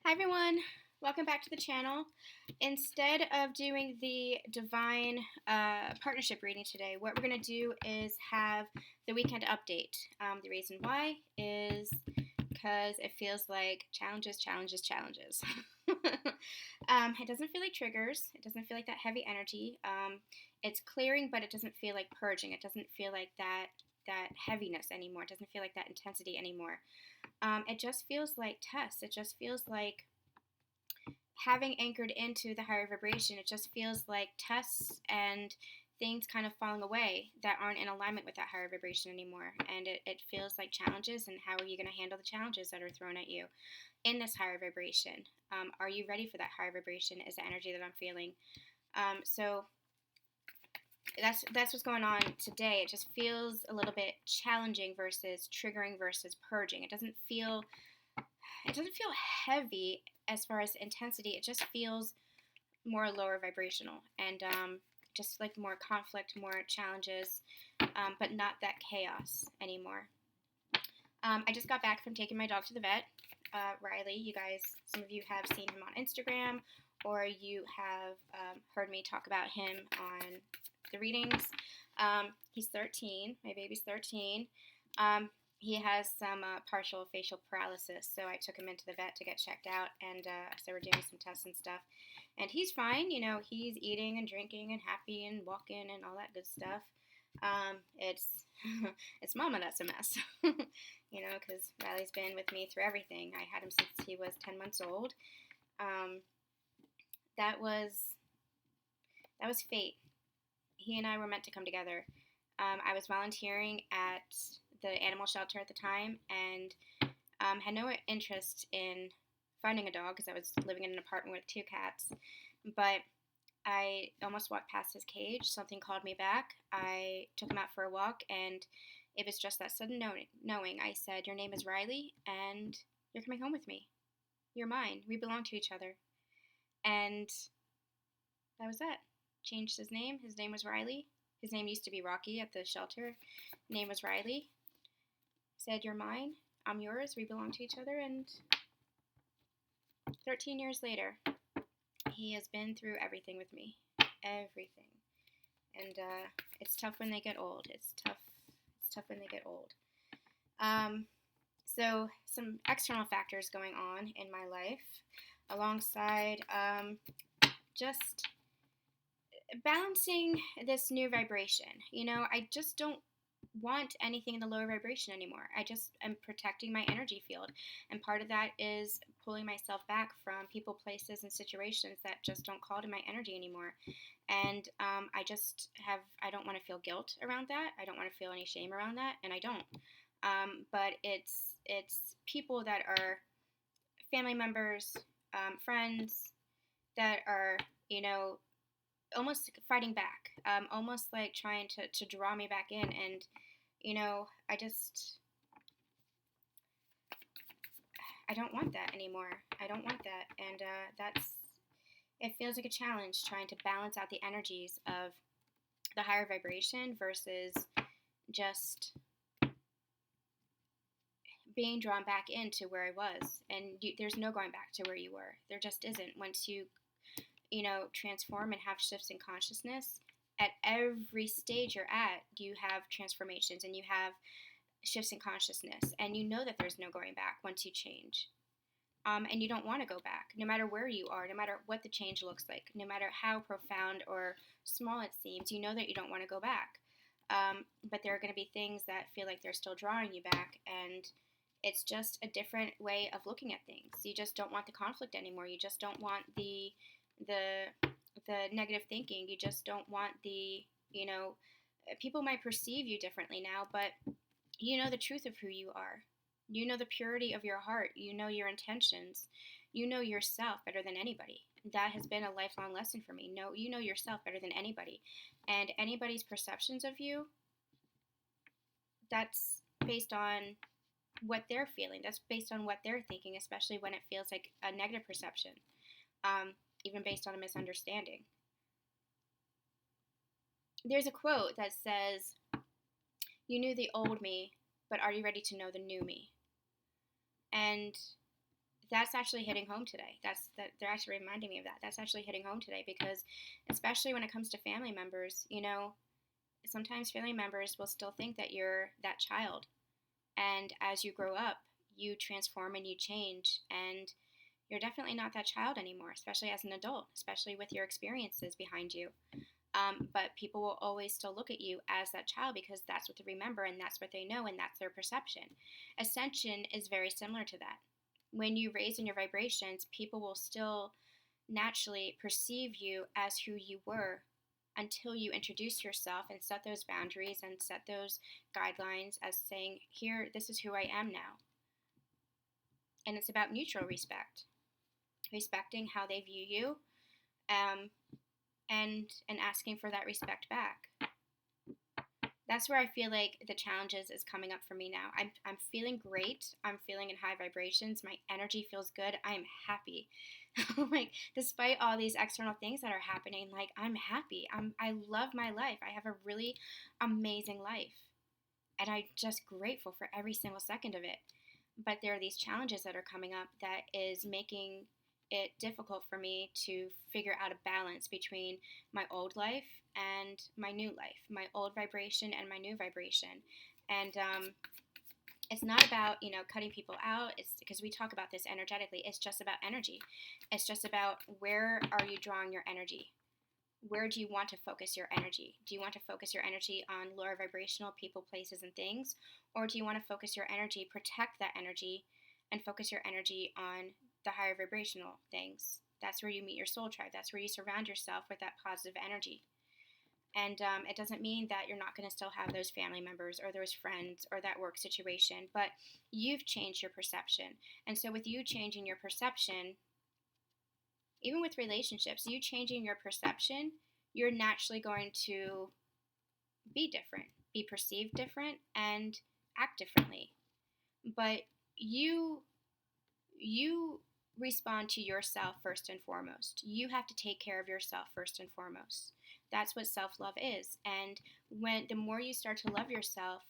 Hi everyone, welcome back to the channel. Instead of doing the divine partnership reading today, what we're going to do is have the weekend update. The reason why is because it feels like challenges. It doesn't feel like triggers. It doesn't feel like that heavy energy. It's clearing, but it doesn't feel like purging. It doesn't feel like that heaviness anymore. It doesn't feel like that intensity anymore. It just feels like tests. It just feels like having anchored into the higher vibration. It just feels like tests and things kind of falling away that aren't in alignment with that higher vibration anymore. And it feels like challenges, and how are you going to handle the challenges that are thrown at you in this higher vibration? Are you ready for that higher vibration is the energy that I'm feeling. So that's what's going on today. It just feels a little bit challenging versus triggering versus purging. It doesn't feel heavy as far as intensity. It just feels more lower vibrational, and just like more conflict, more challenges, but not that chaos anymore. I just got back from taking my dog to the vet. Riley, you guys, some of you have seen him on Instagram, or you have heard me talk about him on the readings. He's 13. My baby's 13. He has some partial facial paralysis, so I took him into the vet to get checked out, and so we're doing some tests and stuff. And he's fine, he's eating and drinking and happy and walking and all that good stuff. It's Mama that's a mess, because Riley's been with me through everything. I had him since he was 10 months old. That was fate. He and I were meant to come together. I was volunteering at the animal shelter at the time, and had no interest in finding a dog because I was living in an apartment with 2 cats. But I almost walked past his cage. Something called me back. I took him out for a walk, and it was just that sudden knowing. I said, "Your name is Riley, and you're coming home with me. You're mine. We belong to each other." And that was it. Changed his name. His name was Riley. His name used to be Rocky at the shelter. His name was Riley. Said, "You're mine. I'm yours. We belong to each other." And 13 years later, he has been through everything with me. Everything. And it's tough when they get old. It's tough when they get old. So some external factors going on in my life, alongside just balancing this new vibration. I just don't want anything in the lower vibration anymore. I just am protecting my energy field, and part of that is pulling myself back from people, places, and situations that just don't call to my energy anymore. And I don't want to feel guilt around that. I don't want to feel any shame around that, and I don't. But it's people that are family members, friends that are almost fighting back, almost like trying to draw me back in. And I don't want that anymore. I don't want that. And it feels like a challenge trying to balance out the energies of the higher vibration versus just being drawn back into where I was. And there's no going back to where you were. There just isn't. Once you transform and have shifts in consciousness, at every stage you're at, you have transformations and you have shifts in consciousness, and you know that there's no going back once you change. And you don't want to go back, no matter where you are, no matter what the change looks like, no matter how profound or small it seems, you know that you don't want to go back. But there are going to be things that feel like they're still drawing you back, and it's just a different way of looking at things. You just don't want the conflict anymore. You just don't want the negative thinking. You just don't want people might perceive you differently now, but you know the truth of who you are. You know the purity of your heart. You know your intentions. You know yourself better than anybody. That has been a lifelong lesson for me. You know yourself better than anybody. And anybody's perceptions of you, that's based on what they're feeling. That's based on what they're thinking, especially when it feels like a negative perception, even based on a misunderstanding. There's a quote that says, "You knew the old me, but are you ready to know the new me?" And that's actually hitting home today. They're actually reminding me of that. That's actually hitting home today because, especially when it comes to family members, sometimes family members will still think that you're that child, and as you grow up, you transform and you change, and you're definitely not that child anymore, especially as an adult, especially with your experiences behind you. But people will always still look at you as that child because that's what they remember and that's what they know and that's their perception. Ascension is very similar to that. When you raise in your vibrations, people will still naturally perceive you as who you were until you introduce yourself and set those boundaries and set those guidelines as saying, here, this is who I am now. And it's about mutual respect, respecting how they view you, and asking for that respect back. That's where I feel like the challenges is coming up for me now. I'm feeling great. I'm feeling in high vibrations. My energy feels good. I'm happy. Like, despite all these external things that are happening, like, I'm happy. I love my life. I have a really amazing life. And I'm just grateful for every single second of it. But there are these challenges that are coming up that is making it difficult for me to figure out a balance between my old life and my new life, my old vibration and my new vibration. And it's not about, cutting people out. It's because we talk about this energetically. It's just about energy. It's just about, where are you drawing your energy? Where do you want to focus your energy? Do you want to focus your energy on lower vibrational people, places, and things? Or do you want to focus your energy, protect that energy, and focus your energy on the higher vibrational things? That's where you meet your soul tribe. That's where you surround yourself with that positive energy. And it doesn't mean that you're not going to still have those family members or those friends or that work situation, but you've changed your perception. And so with you changing your perception, even with relationships, you changing your perception, you're naturally going to be different, be perceived different, and act differently. But you respond to yourself first and foremost. You have to take care of yourself first and foremost. That's what self-love is. And when the more you start to love yourself,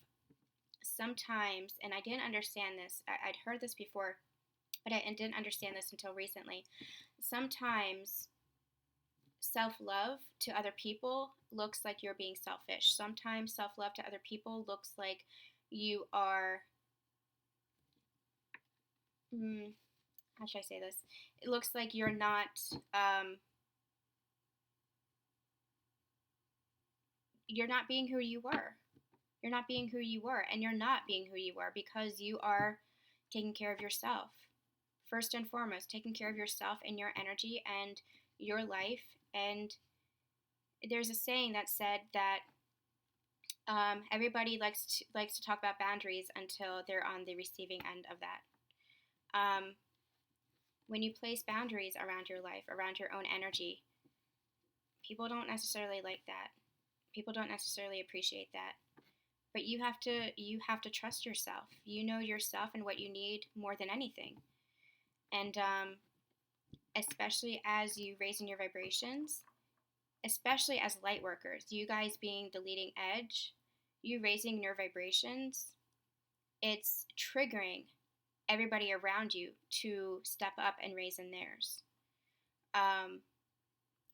sometimes, and I didn't understand this, I'd heard this before, but I didn't understand this until recently. Sometimes self-love to other people looks like you're being selfish. Sometimes self-love to other people looks like you are, how should I say this? It looks like you're not, you're not being who you were. You're not being who you were, and you're not being who you were because you are taking care of yourself. First and foremost, taking care of yourself and your energy and your life. And there's a saying that said that everybody likes to talk about boundaries until they're on the receiving end of that. When you place boundaries around your life, around your own energy, people don't necessarily like that. People don't necessarily appreciate that. But you have to trust yourself. You know yourself and what you need more than anything. And especially as you raise in your vibrations, especially as light workers, you guys being the leading edge, you raising your vibrations, it's triggering everybody around you to step up and raise in theirs.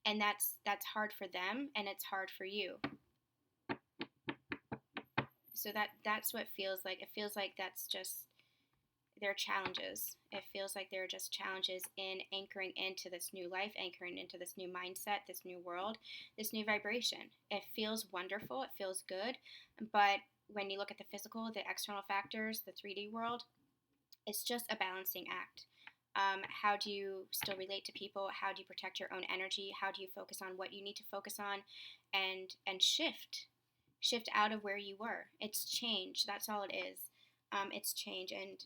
And that's hard for them, and it's hard for you. So that's what it feels like. It feels like that's just their challenges. It feels like they're just challenges in anchoring into this new life, anchoring into this new mindset, this new world, this new vibration. It feels wonderful. It feels good. But when you look at the physical, the external factors, the 3D world, it's just a balancing act. How do you still relate to people? How do you protect your own energy? How do you focus on what you need to focus on, and shift out of where you were? It's change. That's all it is. It's change, and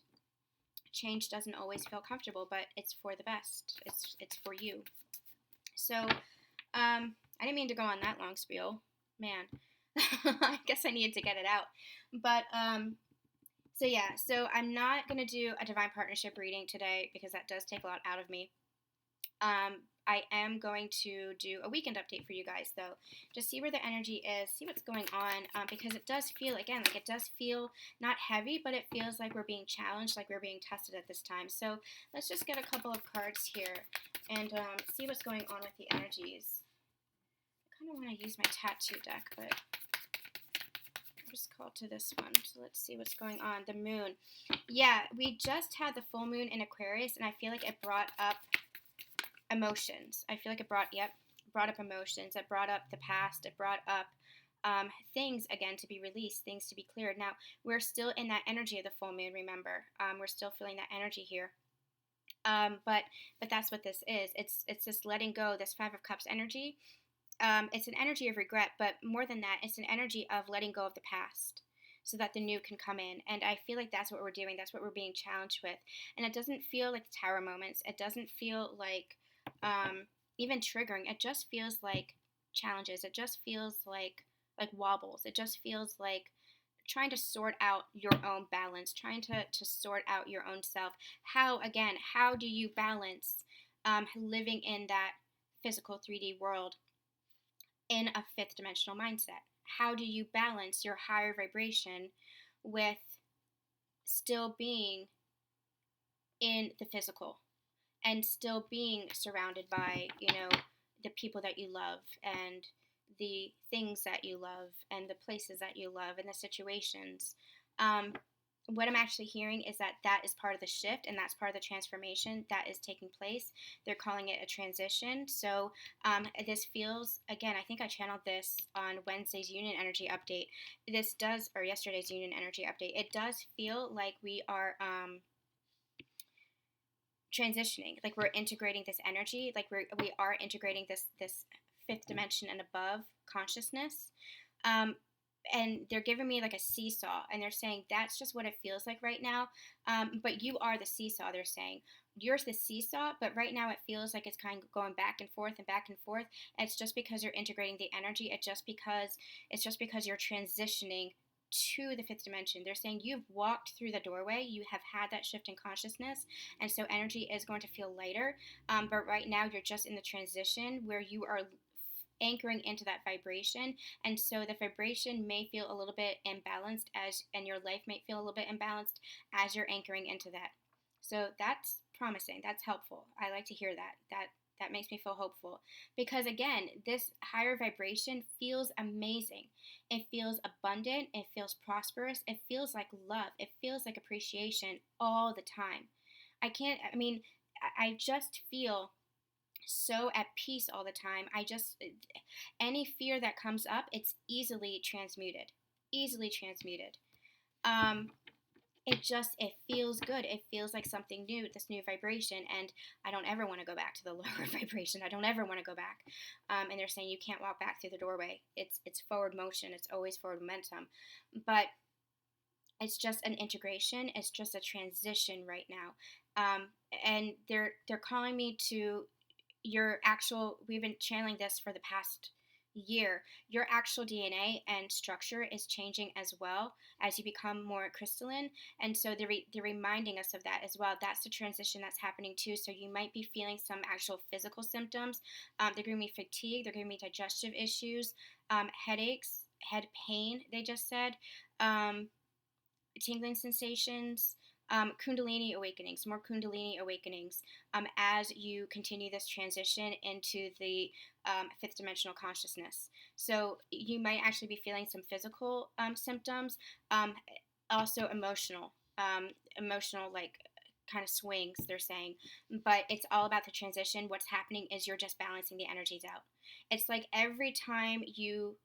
change doesn't always feel comfortable, but it's for the best. It's for you. So I didn't mean to go on that long spiel, man. I guess I needed to get it out. But so I'm not going to do a divine partnership reading today because that does take a lot out of me. I am going to do a weekend update for you guys, though, to see where the energy is, see what's going on, because it does feel, again, like it does feel not heavy, but it feels like we're being challenged, like we're being tested at this time. So let's just get a couple of cards here and see what's going on with the energies. I kind of want to use my tattoo deck, but I'll just call to this one. So let's see what's going on. The moon. Yeah, we just had the full moon in Aquarius, and I feel like it brought up emotions. I feel like it brought up emotions. It brought up the past. It brought up things again to be released, things to be cleared. Now we're still in that energy of the full moon. Remember, we're still feeling that energy here. But that's what this is. It's this letting go. This Five of Cups energy. It's an energy of regret, but more than that, it's an energy of letting go of the past, so that the new can come in. And I feel like that's what we're doing. That's what we're being challenged with. And it doesn't feel like the tower moments. It doesn't feel like even triggering. It just feels like challenges. It just feels like wobbles. It just feels like trying to sort out your own balance, trying to sort out your own self. How do you balance living in that physical 3D world in a fifth dimensional mindset? How do you balance your higher vibration with still being in the physical and still being surrounded by, the people that you love and the things that you love and the places that you love and the situations? What I'm actually hearing is that is part of the shift, and that's part of the transformation that is taking place. They're calling it a transition. So this feels, again, I think I channeled this on Wednesday's Union Energy Update. Or yesterday's Union Energy Update. It does feel like we are transitioning, like we're integrating this energy, like we are integrating this fifth dimension and above consciousness. And they're giving me like a seesaw, and they're saying that's just what it feels like right now. But you are the seesaw. They're saying you're the seesaw, but right now it feels like it's kind of going back and forth and back and forth. And it's just because you're integrating the energy. It's just because you're transitioning to the fifth dimension. They're saying you've walked through the doorway. You have had that shift in consciousness, and so energy is going to feel lighter. But right now you're just in the transition where you are anchoring into that vibration, and so the vibration may feel a little bit imbalanced, and your life might feel a little bit imbalanced as you're anchoring into that. So that's promising. That's helpful. I like to hear that makes me feel hopeful, because again, this higher vibration feels amazing. It feels abundant. It feels prosperous. It feels like love. It feels like appreciation all the time. I just feel so at peace all the time. Any fear that comes up, it's easily transmuted. Easily transmuted. It feels good. It feels like something new, this new vibration, and I don't ever want to go back to the lower vibration. I don't ever want to go back. And they're saying you can't walk back through the doorway. It's forward motion. It's always forward momentum. But it's just an integration. It's just a transition right now. And they're calling me to we've been channeling this for the past year. Your actual DNA and structure is changing as well as you become more crystalline, and so they're reminding us of that as well. That's the transition that's happening too. So you might be feeling some actual physical symptoms. They're giving me fatigue. They're giving me digestive issues, headaches, head pain. They just said tingling sensations. Kundalini awakenings, more Kundalini awakenings as you continue this transition into the fifth dimensional consciousness. So you might actually be feeling some physical symptoms, also emotional like kind of swings, they're saying. But it's all about the transition. What's happening is you're just balancing the energies out. It's like every time you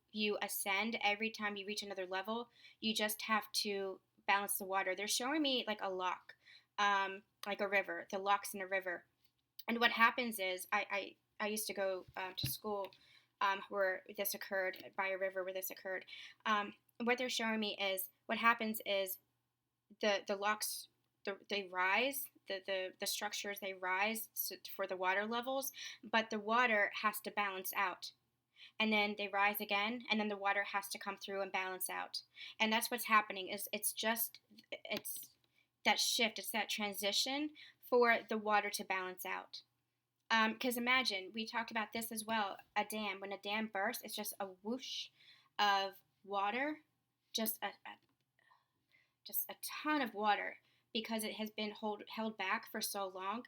ascend, every time you reach another level, you just have to balance the water. They're showing me like a lock, like a river. The lock's in a river, and what happens is I used to go to school where this occurred, by a river where this occurred. What they're showing me is what happens is the locks, they rise. The structures, they rise for the water levels, but the water has to balance out, and then they rise again, and then the water has to come through and balance out. And that's what's happening. It's that shift, it's that transition for the water to balance out. Because imagine, we talked about this as well, a dam. When a dam bursts, it's just a whoosh of water, just just a ton of water because it has been held back for so long.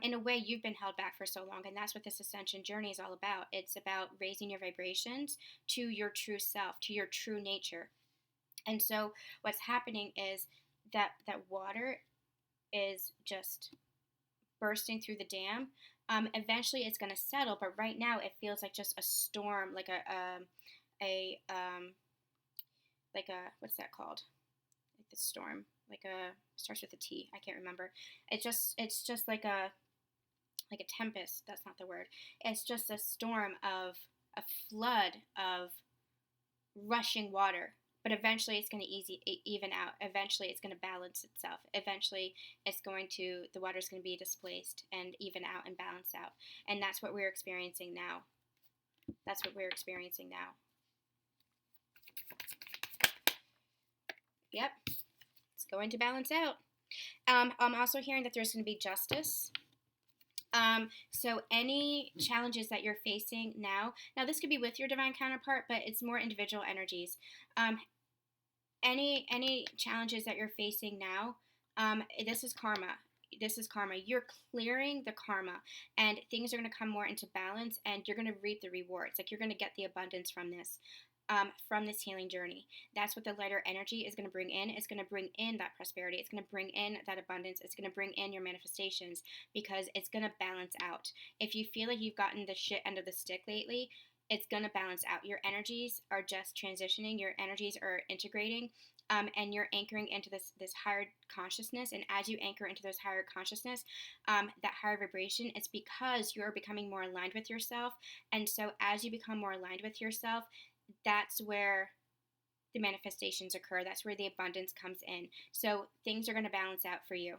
In a way, you've been held back for so long, and that's what this ascension journey is all about. It's about raising your vibrations to your true self, to your true nature. And so, what's happening is that water is just bursting through the dam. Eventually, it's going to settle, but right now, it feels like just a storm, like a like a what's that called? Like the storm, like a starts with a T. I can't remember. It's just like a tempest. That's not the word. It's just a storm of a flood of rushing water. But eventually, it's going to even out. Eventually, it's going to balance itself. Eventually, the water's going to be displaced and even out and balance out. And that's what we're experiencing now. That's what we're experiencing now. Yep, it's going to balance out. I'm also hearing that there's going to be justice. So any challenges that you're facing now this could be with your divine counterpart, but it's more individual energies. Any challenges that you're facing now, this is karma. This is karma. You're clearing the karma, and things are going to come more into balance, and you're going to reap the rewards. Like, you're going to get the abundance from this. From this healing journey. That's what the lighter energy is going to bring in. It's going to bring in that prosperity. It's going to bring in that abundance. It's going to bring in your manifestations because it's going to balance out. If you feel like you've gotten the shit end of the stick lately, it's going to balance out. Your energies are just transitioning. Your energies are integrating. And you're anchoring into this higher consciousness. And as you anchor into this higher consciousness, that higher vibration, it's because you're becoming more aligned with yourself. And so as you become more aligned with yourself, that's where the manifestations occur. That's where the abundance comes in. So things are going to balance out for you.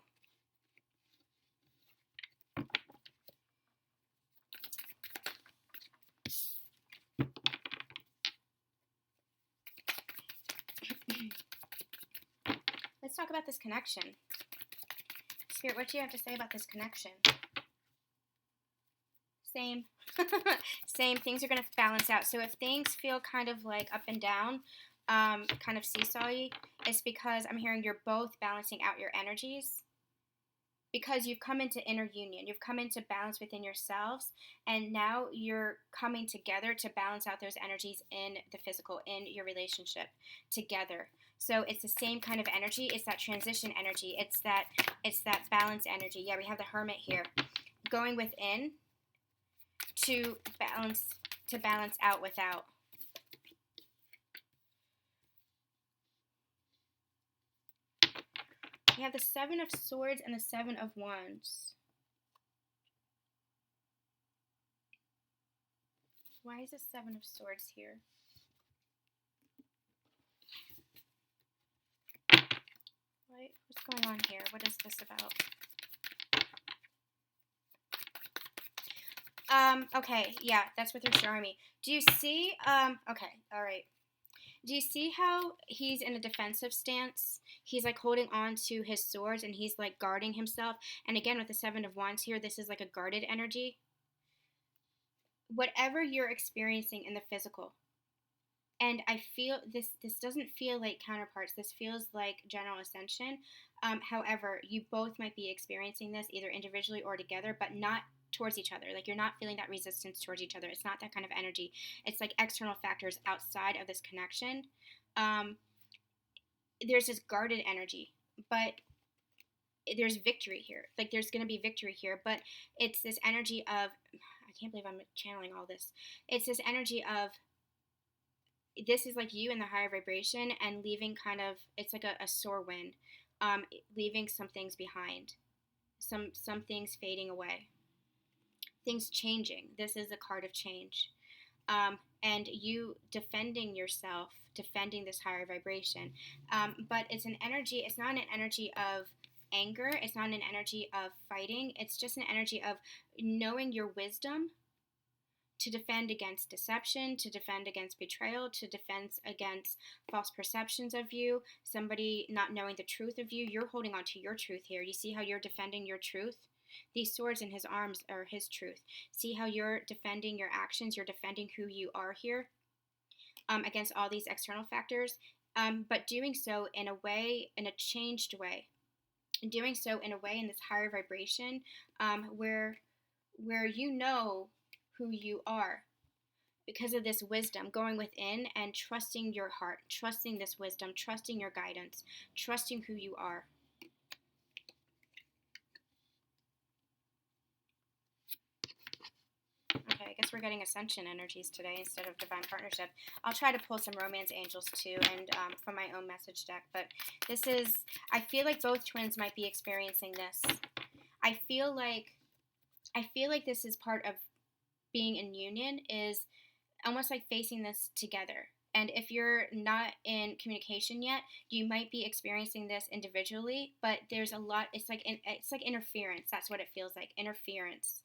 Let's talk about this connection. Spirit, what do you have to say about this connection? Same. Same. Things are going to balance out. So if things feel kind of like up and down, kind of seesawy, it's because I'm hearing you're both balancing out your energies, because you've come into inner union. You've come into balance within yourselves, and now you're coming together to balance out those energies in the physical, in your relationship together. So it's the same kind of energy. It's that transition energy. It's that balance energy. Yeah, we have the Hermit here, going within to balance out without. We have the Seven of Swords and the Seven of Wands. Why is the Seven of Swords here? What's going on here? What is this about? Okay, yeah, that's what they're showing me. Do you see, okay, all right. Do you see how he's in a defensive stance? He's like holding on to his swords and he's like guarding himself. And again, with the Seven of Wands here, this is like a guarded energy. Whatever you're experiencing in the physical, and I feel this doesn't feel like counterparts. This feels like general ascension. However, you both might be experiencing this either individually or together, but not towards each other. Like, you're not feeling that resistance towards each other. It's not that kind of energy. It's like external factors outside of this connection. There's this guarded energy, but there's victory here. Like, there's going to be victory here, but it's this energy of, I can't believe I'm channeling all this. It's this energy of, this is like you in the higher vibration and leaving kind of, it's like a sore wind, leaving some things behind, some things fading away, things changing. This is a card of change. And you defending yourself, defending this higher vibration. But it's an energy, it's not an energy of anger, it's not an energy of fighting, it's just an energy of knowing your wisdom to defend against deception, to defend against betrayal, to defend against false perceptions of you, somebody not knowing the truth of you. You're holding on to your truth here. You see how you're defending your truth? These swords in his arms are his truth. See how you're defending your actions, you're defending who you are here, against all these external factors, but doing so in a way, in a changed way, and doing so in a way in this higher vibration, where you know who you are because of this wisdom, going within and trusting your heart, trusting this wisdom, trusting your guidance, trusting who you are. Okay, I guess we're getting Ascension Energies today instead of Divine Partnership. I'll try to pull some Romance Angels too, and from my own message deck. But this is, I feel like both twins might be experiencing this. I feel like this is part of being in union, is almost like facing this together. And if you're not in communication yet, you might be experiencing this individually, but there's a lot, it's like interference. That's what it feels like, interference.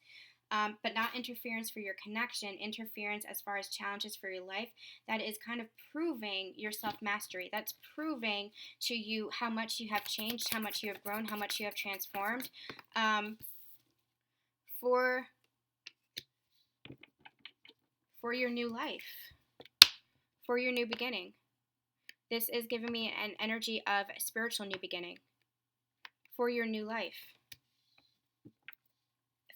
But not interference for your connection, interference as far as challenges for your life. That is kind of proving your self-mastery. That's proving to you how much you have changed, how much you have grown, how much you have transformed, for your new life, for your new beginning. This is giving me an energy of spiritual new beginning for your new life.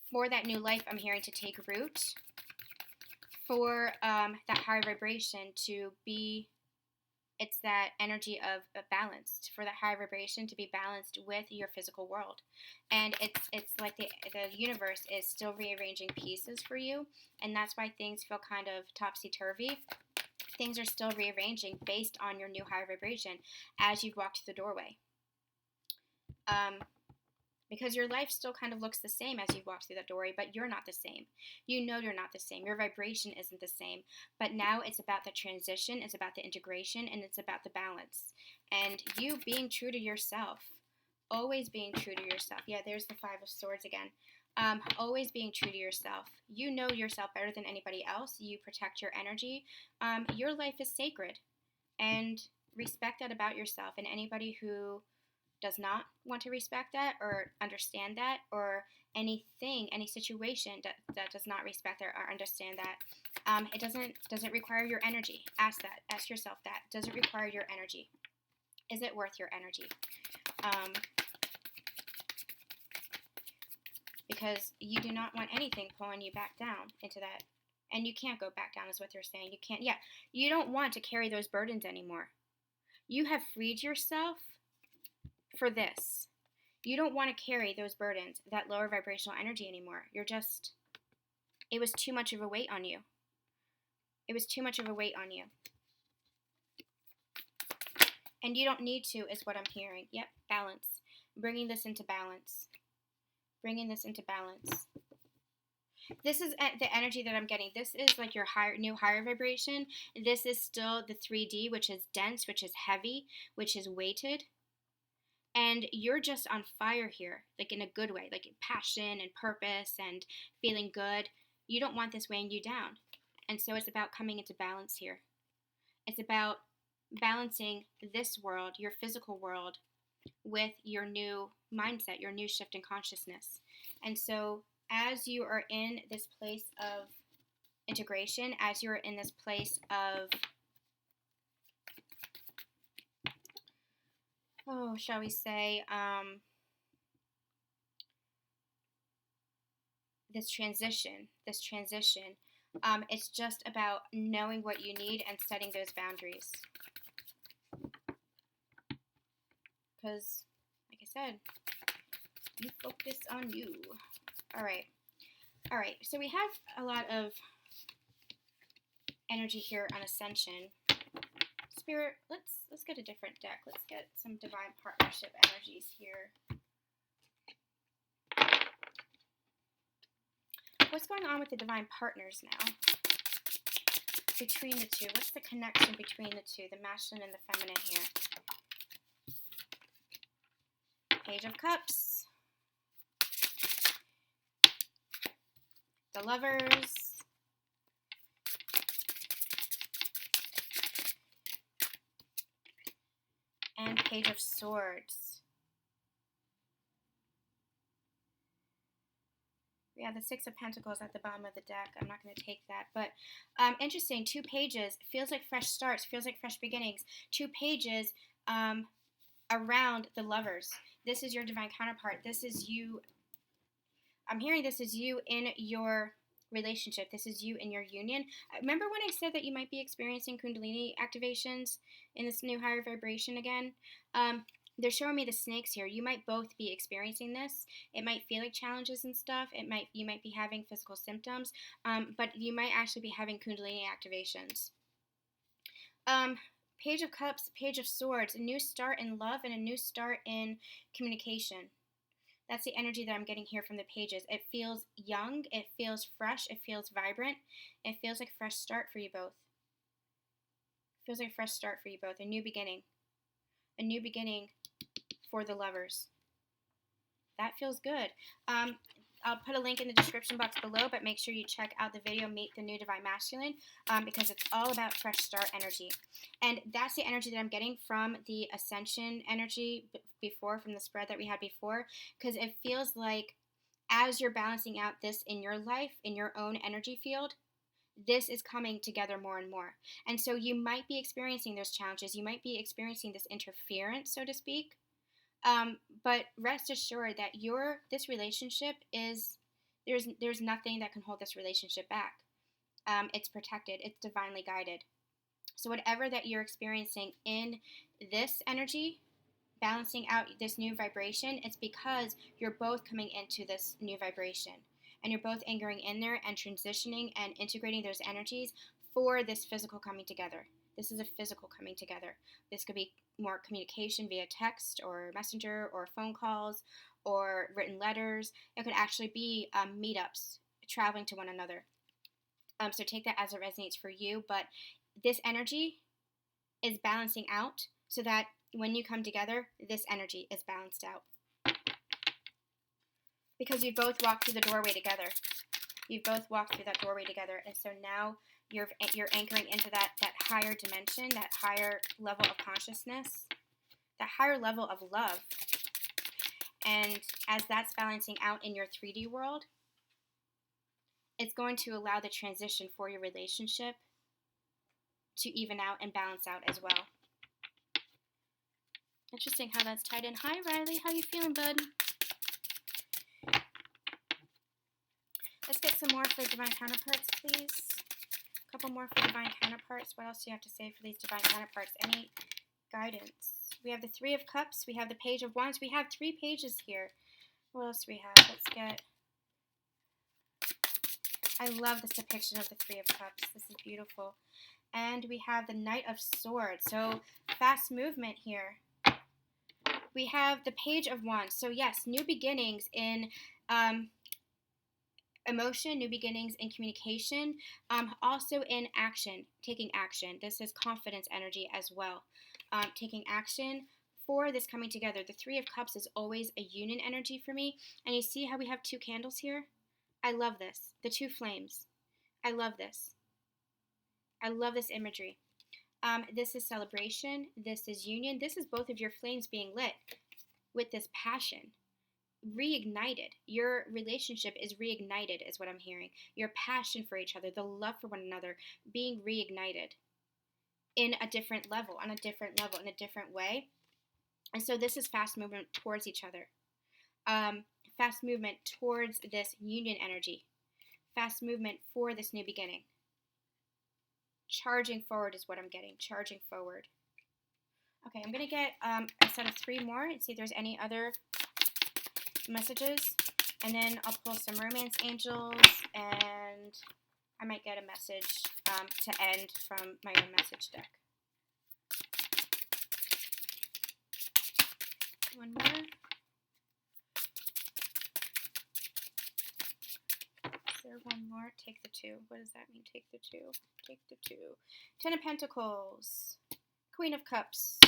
For that new life, I'm hearing to take root, for that higher vibration to be, it's that energy of balanced, for that higher vibration to be balanced with your physical world. And it's like the universe is still rearranging pieces for you, and that's why things feel kind of topsy-turvy. Things are still rearranging based on your new higher vibration as you walk through the doorway. Because your life still kind of looks the same as you walk through that doorway, but you're not the same. You know you're not the same. Your vibration isn't the same. But now it's about the transition, it's about the integration, and it's about the balance. And you being true to yourself. Always being true to yourself. Yeah, there's the Five of Swords again. Always being true to yourself. You know yourself better than anybody else. You protect your energy. Your life is sacred. And respect that about yourself. And anybody who does not want to respect that or understand that, or anything, any situation that does not respect that or understand that, it doesn't require your energy. Ask that. Ask yourself that. Does it require your energy? Is it worth your energy? Because you do not want anything pulling you back down into that. And you can't go back down is what they're saying. You can't, yeah. You don't want to carry those burdens anymore. You have freed yourself for this. You don't want to carry those burdens, that lower vibrational energy anymore. You're just, it was too much of a weight on you. It was too much of a weight on you. And you don't need to, is what I'm hearing. Yep, balance. Bringing this into balance. Bringing this into balance. This is the energy that I'm getting. This is like your new higher vibration. This is still the 3D, which is dense, which is heavy, which is weighted. And you're just on fire here, like in a good way, like passion and purpose and feeling good. You don't want this weighing you down. And so it's about coming into balance here. It's about balancing this world, your physical world, with your new mindset, your new shift in consciousness. And so as you are in this place of integration, as you're in this place of, shall we say, this transition, it's just about knowing what you need and setting those boundaries. Because, like I said, you focus on you. All right, so we have a lot of energy here on Ascension. Spirit, let's get a different deck. Let's get some Divine Partnership energies here. What's going on with the Divine Partners now? Between the two. What's the connection between the two? The masculine and the feminine here. Page of Cups. The Lovers. And Page of Swords. We have the Six of Pentacles at the bottom of the deck. I'm not going to take that. But interesting, 2 pages. Feels like fresh starts. Feels like fresh beginnings. 2 pages around the Lovers. This is your divine counterpart. This is you. I'm hearing this is you in your relationship. This is you in your union. Remember when I said that you might be experiencing Kundalini activations in this new higher vibration again? They're showing me the snakes here. You might both be experiencing this. It might feel like challenges and stuff. You might be having physical symptoms, but you might actually be having Kundalini activations. Page of Cups, Page of Swords, a new start in love and a new start in communication. That's the energy that I'm getting here from the pages. It feels young, it feels fresh, it feels vibrant. It feels like a fresh start for you both. It feels like a fresh start for you both, a new beginning. A new beginning for the Lovers. That feels good. I'll put a link in the description box below, but make sure you check out the video, Meet the New Divine Masculine, because it's all about fresh start energy. And that's the energy that I'm getting from the Ascension energy before, from the spread that we had before, because it feels like as you're balancing out this in your life, in your own energy field, this is coming together more and more. And so you might be experiencing those challenges. You might be experiencing this interference, so to speak. But rest assured that this relationship is, there's nothing that can hold this relationship back. It's protected. It's divinely guided. So whatever that you're experiencing in this energy, balancing out this new vibration, it's because you're both coming into this new vibration. And you're both anchoring in there and transitioning and integrating those energies for this physical coming together. This is a physical coming together. This could be more communication via text or messenger or phone calls or written letters. It could actually be meetups, traveling to one another. So take that as it resonates for you. But this energy is balancing out so that when you come together, this energy is balanced out. Because you both walked through the doorway together. You've both walked through that doorway together. And so now you're anchoring into that higher dimension, that higher level of consciousness, that higher level of love. And as that's balancing out in your 3D world, it's going to allow the transition for your relationship to even out and balance out as well. Interesting how that's tied in. Hi, Riley. How you feeling, bud? Let's get some more for divine counterparts, please. A couple more for divine counterparts. What else do you have to say for these divine counterparts? Any guidance? We have the Three of Cups. We have the Page of Wands. We have 3 pages here. What else do we have? Let's get... I love this depiction of the Three of Cups. This is beautiful. And we have the Knight of Swords. So fast movement here. We have the Page of Wands. So yes, new beginnings in emotion, new beginnings in communication, also in action, taking action. This is confidence energy as well. Taking action for this coming together. The Three of Cups is always a union energy for me. And you see how we have 2 candles here? I love this. The 2 flames. I love this. I love this imagery. This is celebration. This is union. This is both of your flames being lit with this passion. Reignited. Your relationship is reignited is what I'm hearing. Your passion for each other, the love for one another being reignited in a different level, on a different level, in a different way. And so this is fast movement towards each other. Fast movement towards this union energy. Fast movement for this new beginning. Charging forward is what I'm getting. Charging forward. Okay, I'm going to get a set of 3 more and see if there's any other messages. And then I'll pull some romance angels and I might get a message to end from my own message deck. One more. Is there one more? Take the 2. What does that mean? Take the 2. Take the 2. 10 of Pentacles. Queen of Cups.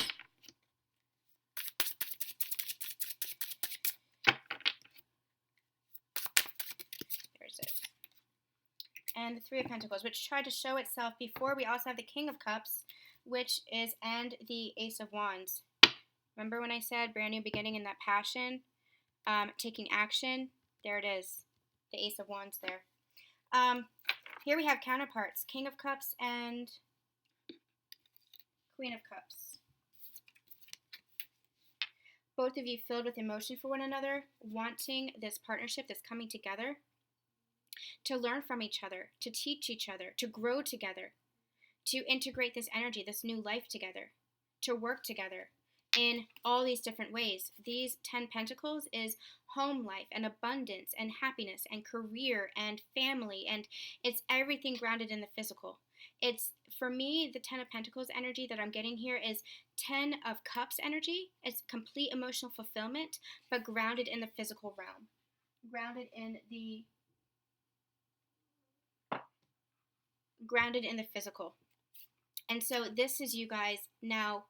There's it. And the 3 of Pentacles, which tried to show itself before. We also have the King of Cups, which is, and the Ace of Wands. Remember when I said brand new beginning in that passion? Taking action? There it is. the Ace of Wands there. Here we have counterparts, King of Cups and Queen of Cups. Both of you filled with emotion for one another, wanting this partnership, this coming together, to learn from each other, to teach each other, to grow together, to integrate this energy, this new life together, to work together in all these different ways. These 10 Pentacles is home life and abundance and happiness and career and family, and it's everything grounded in the physical. It's, for me, the 10 of Pentacles energy that I'm getting here is 10 of Cups energy. It's complete emotional fulfillment, but grounded in the physical realm. Grounded in the physical. And so this is you guys now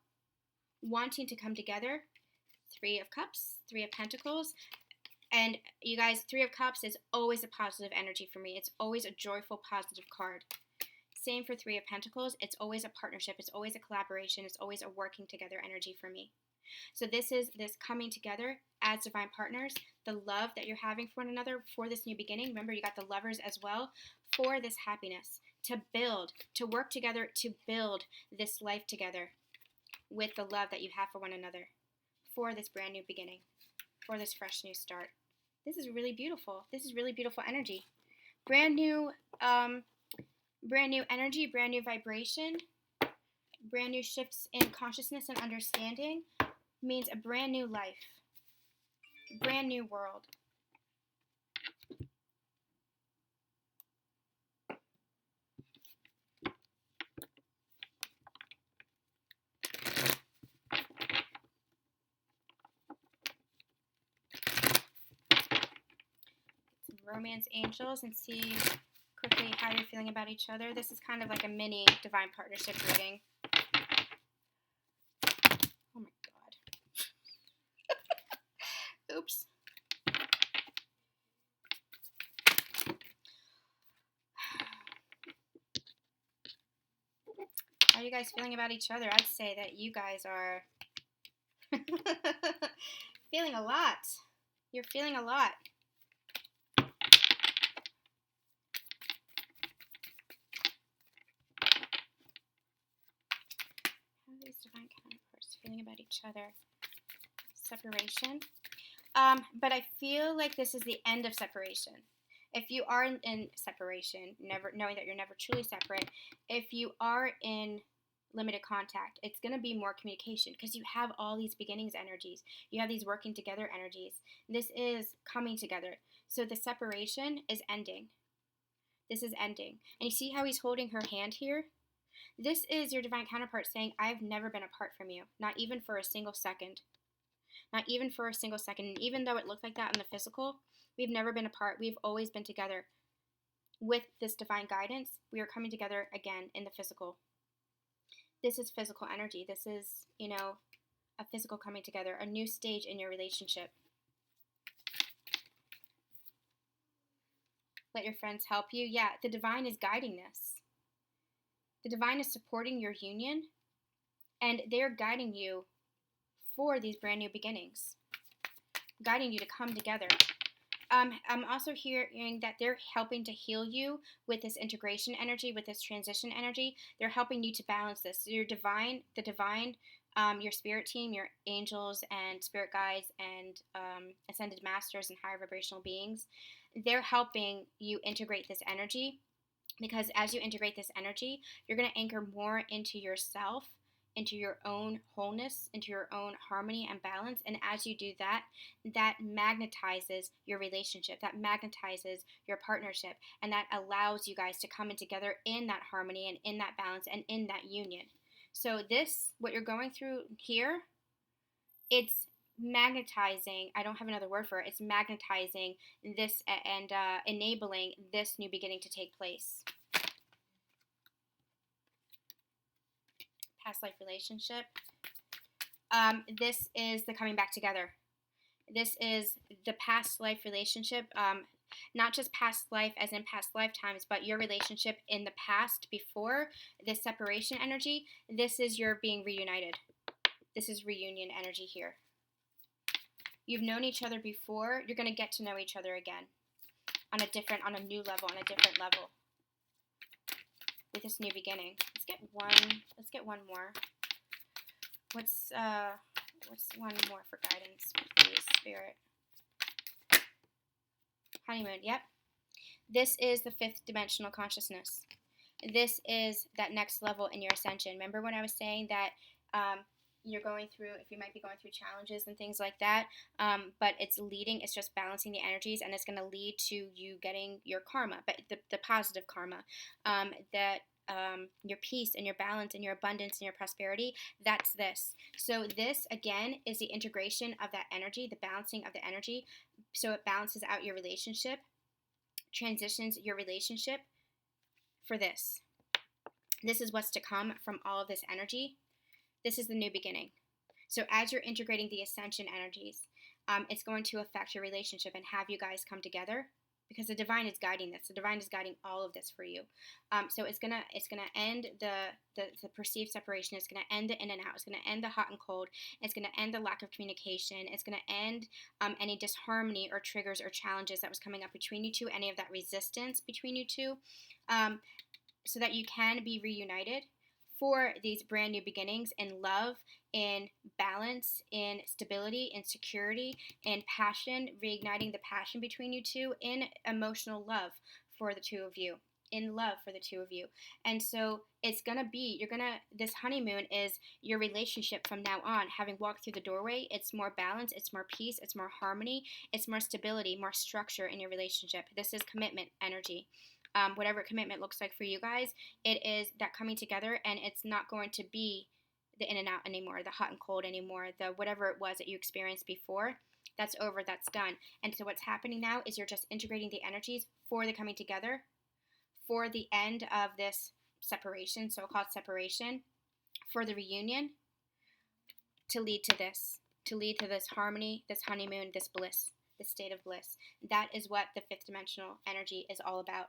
wanting to come together. 3 of Cups, 3 of Pentacles. And you guys, 3 of Cups is always a positive energy for me. It's always a joyful, positive card. Same for 3 of Pentacles. It's always a partnership. It's always a collaboration. It's always a working together energy for me. So this is this coming together as divine partners, the love that you're having for one another for this new beginning. Remember, you got the Lovers as well, for this happiness, to build, to work together, to build this life together with the love that you have for one another, for this brand new beginning, for this fresh new start. This is really beautiful. This is really beautiful energy. Brand new energy, brand new vibration, brand new shifts in consciousness and understanding means a brand new life, brand new world. Some romance angels and see quickly how you're feeling about each other. This is kind of like a mini divine partnership reading. Oh my god. Oops. How are you guys feeling about each other? I'd say that you guys are feeling a lot. You're feeling a lot. How are these divine counterparts feeling about each other? Separation. But I feel like this is the end of separation. If you are in separation, never knowing that you're never truly separate, if you are in limited contact, it's going to be more communication because you have all these beginnings energies. You have these working together energies. This is coming together. So the separation is ending. This is ending. And you see how he's holding her hand here? This is your divine counterpart saying, I've never been apart from you, not even for a single second. Not even for a single second. And even though it looked like that in the physical, we've never been apart. We've always been together. With this divine guidance, we are coming together again in the physical. This is physical energy. This is, a physical coming together, a new stage in your relationship. Let your friends help you. Yeah, the divine is guiding this. The divine is supporting your union, and they're guiding you for these brand new beginnings, guiding you to come together. I'm also hearing that they're helping to heal you with this integration energy, with this transition energy. They're helping you to balance this. So your divine, your spirit team, your angels and spirit guides and ascended masters and higher vibrational beings, they're helping you integrate this energy, because as you integrate this energy, you're going to anchor more into yourself, into your own wholeness, into your own harmony and balance. And as you do that, that magnetizes your relationship, that magnetizes your partnership, and that allows you guys to come in together in that harmony and in that balance and in that union. So this, what you're going through here, it's magnetizing, I don't have another word for it, it's magnetizing this and enabling this new beginning to take place. Past life relationship. This is the coming back together. This is the past life relationship. Not just past life as in past lifetimes, but your relationship in the past before this separation energy. This is your being reunited. This is reunion energy here. You've known each other before. You're going to get to know each other again. on a new level, on a different level with this new beginning. Let's get one more. What's one more for guidance, please, Spirit? Honeymoon, yep. This is the 5th dimensional consciousness. This is that next level in your ascension. Remember when I was saying that you're going through, if you might be going through challenges and things like that, but it's just balancing the energies, and it's going to lead to you getting your karma, but the positive karma, that your peace and your balance and your abundance and your prosperity, that's this. So this, again, is the integration of that energy, the balancing of the energy, so it balances out your relationship, transitions your relationship for this. This is what's to come from all of this energy. This is the new beginning. So as you're integrating the ascension energies, it's going to affect your relationship and have you guys come together, because the divine is guiding this. The divine is guiding all of this for you. So it's gonna end the perceived separation. It's gonna end the in and out. It's gonna end the hot and cold. It's gonna end the lack of communication. It's gonna end any disharmony or triggers or challenges that was coming up between you two, any of that resistance between you two, so that you can be reunited for these brand new beginnings in love, in balance, in stability, in security, in passion, reigniting the passion between you two, in emotional love for the two of you, in love for the two of you. And so it's going to be, this honeymoon is your relationship from now on. Having walked through the doorway, it's more balance, it's more peace, it's more harmony, it's more stability, more structure in your relationship. This is commitment energy. Whatever commitment looks like for you guys, it is that coming together, and it's not going to be the in and out anymore, the hot and cold anymore, the whatever it was that you experienced before. That's over, that's done. And so what's happening now is you're just integrating the energies for the coming together, for the end of this separation, so-called separation, for the reunion, to lead to this harmony, this honeymoon, this bliss, this state of bliss. That is what the 5th dimensional energy is all about.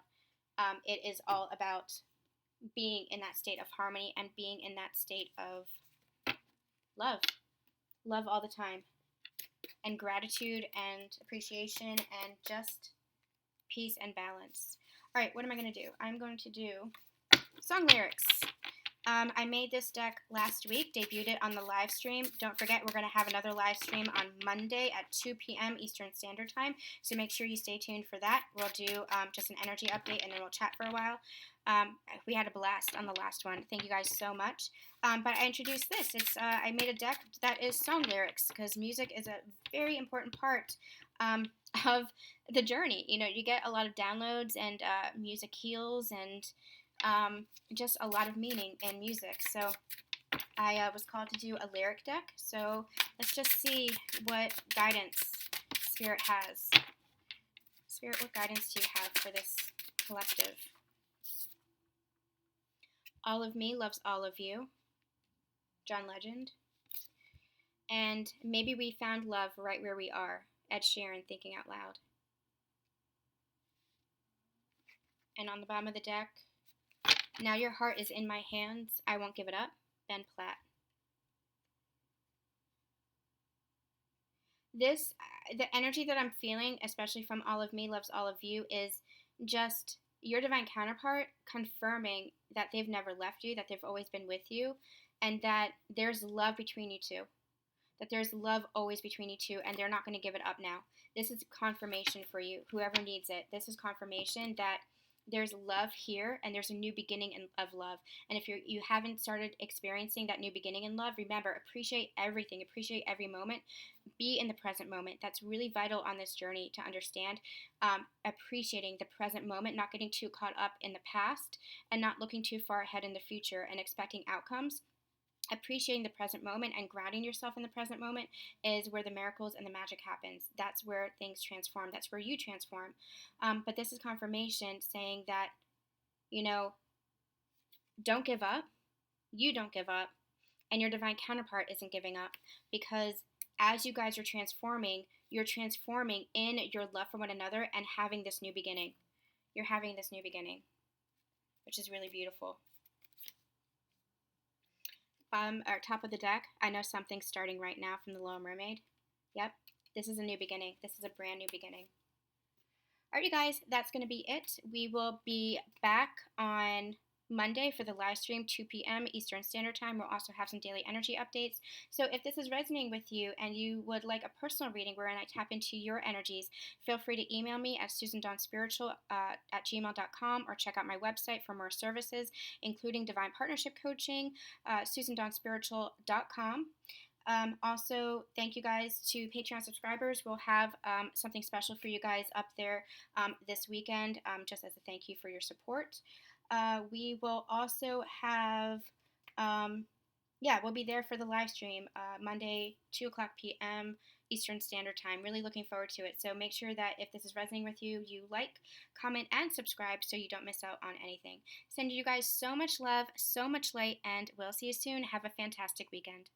It is all about being in that state of harmony and being in that state of love all the time, and gratitude and appreciation and just peace and balance. All right, what am I going to do? I'm going to do song lyrics. I made this deck last week, debuted it on the live stream. Don't forget, we're going to have another live stream on Monday at 2 p.m. Eastern Standard Time, so make sure you stay tuned for that. We'll do just an energy update, and then we'll chat for a while. We had a blast on the last one. Thank you guys so much. But I introduced this. I made a deck that is song lyrics, because music is a very important part of the journey. You know, you get a lot of downloads, and music heals, and just a lot of meaning in music. So I was called to do a lyric deck. So let's just see what guidance Spirit has. Spirit, what guidance do you have for this collective? All of me loves all of you. John Legend. And maybe we found love right where we are. Ed Sheeran, Thinking Out Loud. And on the bottom of the deck, now your heart is in my hands. I won't give it up. Ben Platt. The energy that I'm feeling, especially from all of me loves all of you, is just your divine counterpart confirming that they've never left you, that they've always been with you, and that there's love between you two. That there's love always between you two, and they're not going to give it up now. This is confirmation for you, whoever needs it. This is confirmation that there's love here, and there's a new beginning of love. And if you haven't started experiencing that new beginning in love, remember, appreciate everything, appreciate every moment, be in the present moment. That's really vital on this journey to understand. Appreciating the present moment, not getting too caught up in the past, and not looking too far ahead in the future and expecting outcomes. Appreciating the present moment and grounding yourself in the present moment is where the miracles and the magic happens. That's where things transform. That's where you transform. But this is confirmation saying that, you know, don't give up. You don't give up. And your divine counterpart isn't giving up, because as you guys are transforming, you're transforming in your love for one another and having this new beginning. You're having this new beginning, which is really beautiful. Or top of the deck, I know something's starting right now from the Little Mermaid. Yep, this is a new beginning. This is a brand new beginning. All right, you guys, that's going to be it. We will be back on Monday for the live stream, 2 p.m. Eastern Standard Time. We'll also have some daily energy updates. So if this is resonating with you and you would like a personal reading wherein I tap into your energies, feel free to email me at susandonspiritual@gmail.com or check out my website for more services, including divine partnership coaching, susandonspiritual.com. Also, thank you guys to Patreon subscribers. We'll have something special for you guys up there this weekend, just as a thank you for your support. We will also have, we'll be there for the live stream Monday, 2 o'clock p.m. Eastern Standard Time. Really looking forward to it. So make sure that if this is resonating with you, you like, comment, and subscribe so you don't miss out on anything. Sending you guys so much love, so much light, and we'll see you soon. Have a fantastic weekend.